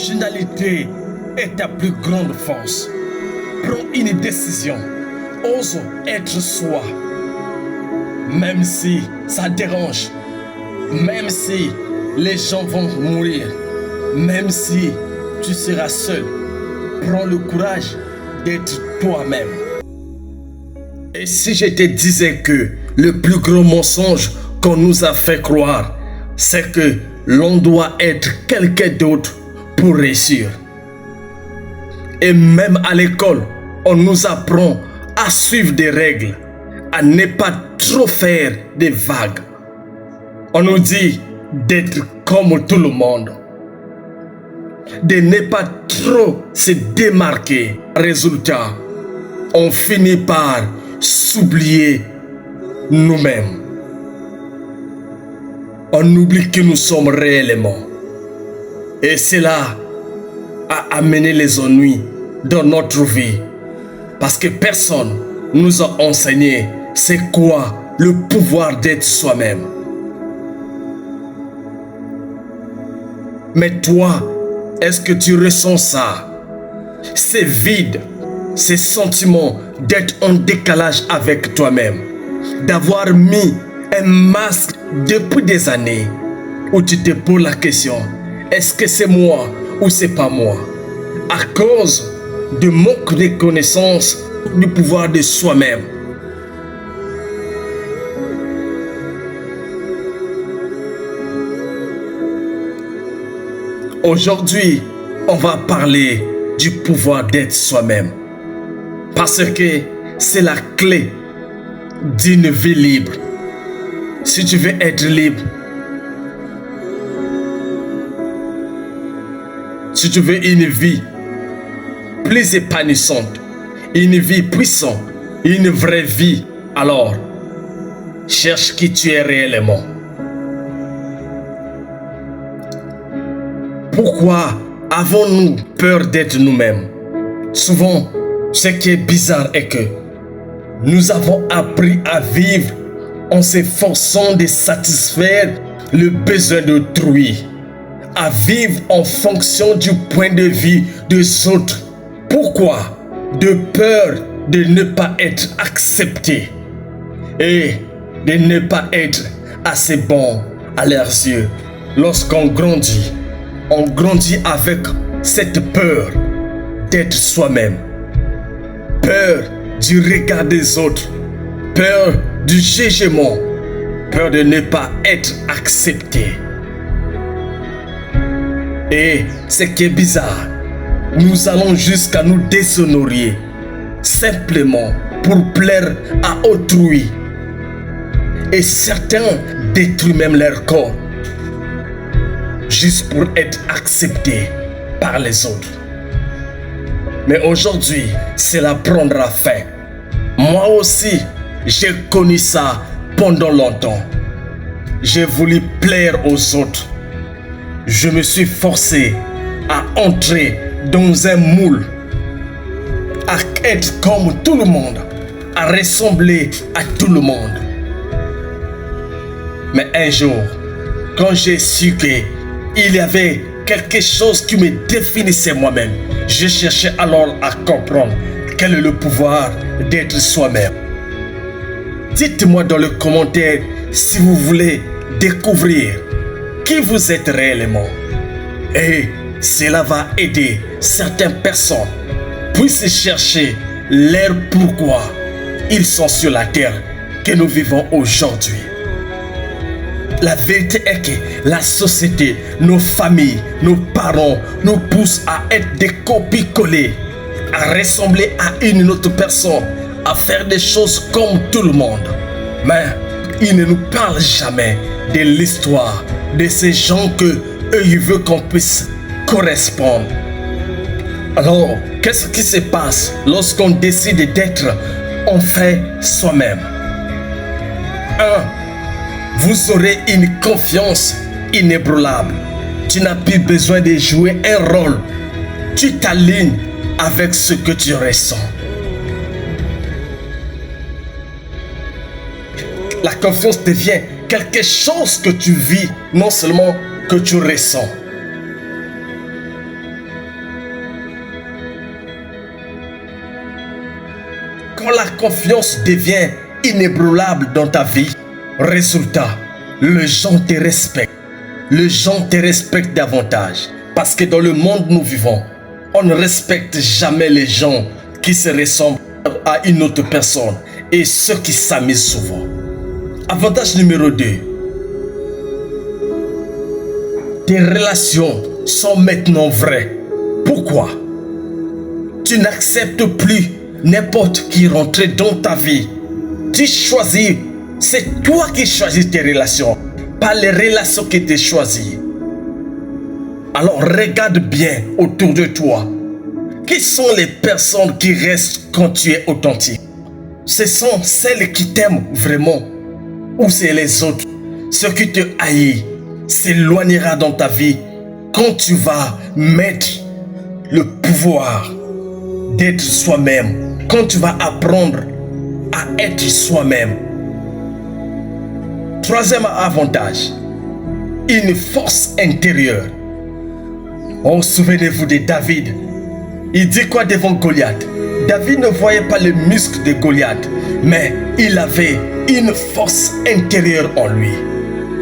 l'originalité est ta plus grande force. Prends une décision. Ose être soi. Même si ça dérange. Même si les gens vont mourir. Même si tu seras seul. Prends le courage d'être toi-même. Et si je te disais que le plus gros mensonge qu'on nous a fait croire, c'est que l'on doit être quelqu'un d'autre pour réussir. Et même à l'école, on nous apprend à suivre des règles, à ne pas trop faire des vagues. On nous dit d'être comme tout le monde, de ne pas trop se démarquer. Résultat, on finit par s'oublier nous-mêmes. On oublie que nous sommes réellement. Et cela a amené les ennuis dans notre vie. Parce que personne nous a enseigné c'est quoi le pouvoir d'être soi-même. Mais toi, est-ce que tu ressens ça? C'est vide, ce sentiment d'être en décalage avec toi-même, d'avoir mis un masque depuis des années où tu te poses la question, est-ce que c'est moi ou c'est pas moi? À cause de manque de connaissance du pouvoir de soi-même. Aujourd'hui, on va parler du pouvoir d'être soi-même. Parce que c'est la clé d'une vie libre. Si tu veux être libre, si tu veux une vie plus épanouissante, une vie puissante, une vraie vie, alors cherche qui tu es réellement. Pourquoi avons-nous peur d'être nous-mêmes? Souvent, ce qui est bizarre est que nous avons appris à vivre en s'efforçant de satisfaire le besoin d'autrui, à vivre en fonction du point de vue des autres. Pourquoi? De peur de ne pas être accepté et de ne pas être assez bon à leurs yeux. Lorsqu'on grandit, on grandit avec cette peur d'être soi-même, peur du regard des autres, peur du jugement, peur de ne pas être accepté. Et ce qui est bizarre, nous allons jusqu'à nous déshonorer simplement pour plaire à autrui. Et certains détruisent même leur corps juste pour être acceptés par les autres. Mais aujourd'hui, cela prendra fin. Moi aussi, j'ai connu ça pendant longtemps. J'ai voulu plaire aux autres. Je me suis forcé à entrer dans un moule, à être comme tout le monde, à ressembler à tout le monde. Mais un jour, quand j'ai su qu'il y avait quelque chose qui me définissait moi-même, je cherchais alors à comprendre quel est le pouvoir d'être soi-même. Dites-moi dans les commentaires si vous voulez découvrir qui vous êtes réellement. Et cela va aider certaines personnes puissent chercher leur pourquoi ils sont sur la terre que nous vivons aujourd'hui. La vérité est que la société, nos familles, nos parents nous poussent à être des copies-collées, à ressembler à une autre personne, à faire des choses comme tout le monde. Mais ils ne nous parlent jamais de l'histoire de ces gens que eux ils veulent qu'on puisse correspondre. Alors, qu'est-ce qui se passe lorsqu'on décide d'être enfin soi-même? 1. Vous aurez une confiance inébranlable. Tu n'as plus besoin de jouer un rôle. Tu t'alignes avec ce que tu ressens. La confiance devient quelque chose que tu vis, non seulement que tu ressens. quand la confiance devient inébranlable dans ta vie, résultat, les gens te respectent. Les gens te respectent davantage. Parce que dans le monde où nous vivons, on ne respecte jamais les gens qui se ressemblent à une autre personne et ceux qui s'amusent souvent. Avantage numéro 2. Tes relations sont maintenant vraies. Pourquoi? Tu n'acceptes plus n'importe qui rentrer dans ta vie. Tu choisis, c'est toi qui choisis tes relations, pas les relations qui t'ont choisi. Alors regarde bien autour de toi. Qui sont les personnes qui restent quand tu es authentique? Ce sont celles qui t'aiment vraiment ou c'est les autres? Ceux qui te haïssent s'éloignera dans ta vie quand tu vas mettre le pouvoir d'être soi-même, quand tu vas apprendre à être soi-même. Troisième avantage, une force intérieure. Oh, souvenez-vous de David. Il dit quoi devant Goliath? David ne voyait pas les muscles de Goliath, mais il avait une force intérieure en lui.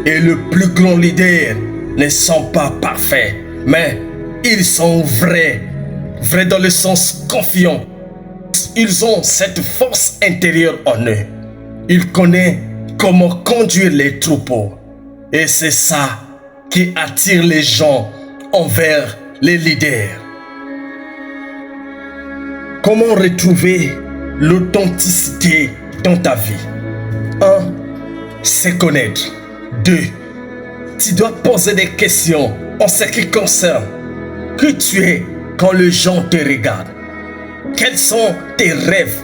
Et le plus grand leader ne sont pas parfaits, mais ils sont vrais. Vrais dans le sens confiant. Ils ont cette force intérieure en eux. Ils connaissent comment conduire les troupeaux. Et c'est ça qui attire les gens envers les leaders. Comment retrouver l'authenticité dans ta vie? 1. C'est connaître. 2. Tu dois poser des questions en ce qui concerne qui tu es quand les gens te regardent. Quels sont tes rêves,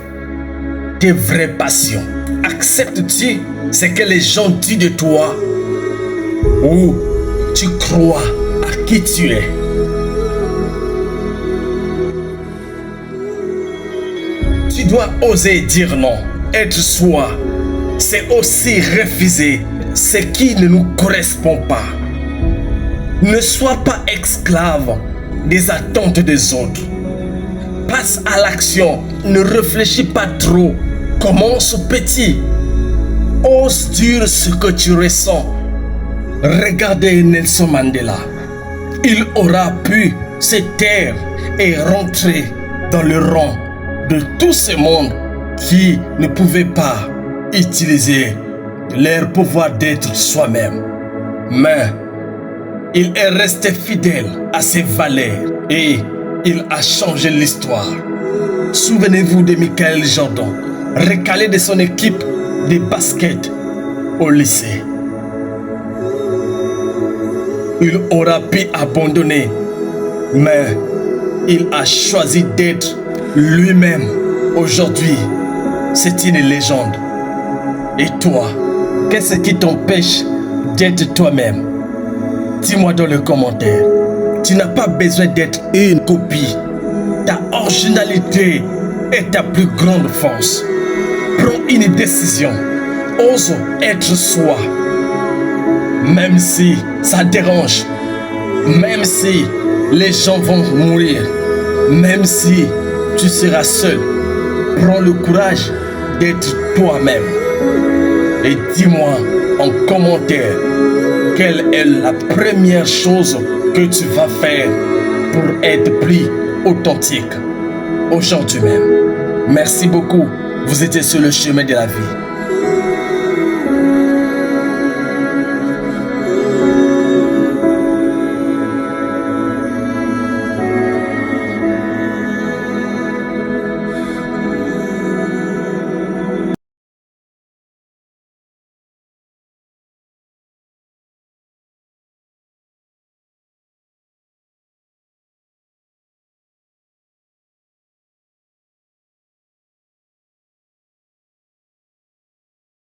tes vraies passions? Acceptes-tu ce que les gens disent de toi ou tu crois à qui tu es? Tu dois oser dire non. Être soi, c'est aussi refuser ce qui ne nous correspond pas. Ne sois pas esclave des attentes des autres. Passe à l'action. Ne réfléchis pas trop. Commence petit. Ose dire ce que tu ressens. Regardez Nelson Mandela. Il aura pu se taire et rentrer dans le rang de tout ce monde qui ne pouvait pas utiliser leur pouvoir d'être soi-même. Mais il est resté fidèle à ses valeurs et il a changé l'histoire. Souvenez-vous de Michael Jordan, recalé de son équipe de basket au lycée. Il aura pu abandonner, mais il a choisi d'être lui-même. Aujourd'hui, c'est une légende. Et toi, qu'est-ce qui t'empêche d'être toi-même? Dis-moi dans les commentaires. Tu n'as pas besoin d'être une copie. Ta originalité est ta plus grande force. Prends une décision. Ose être soi. Même si ça dérange. Même si les gens vont mourir. Même si tu seras seul. Prends le courage d'être toi-même. Et dis-moi en commentaire quelle est la première chose que tu vas faire pour être plus authentique aujourd'hui même. Merci beaucoup. Vous étiez sur le chemin de la vie.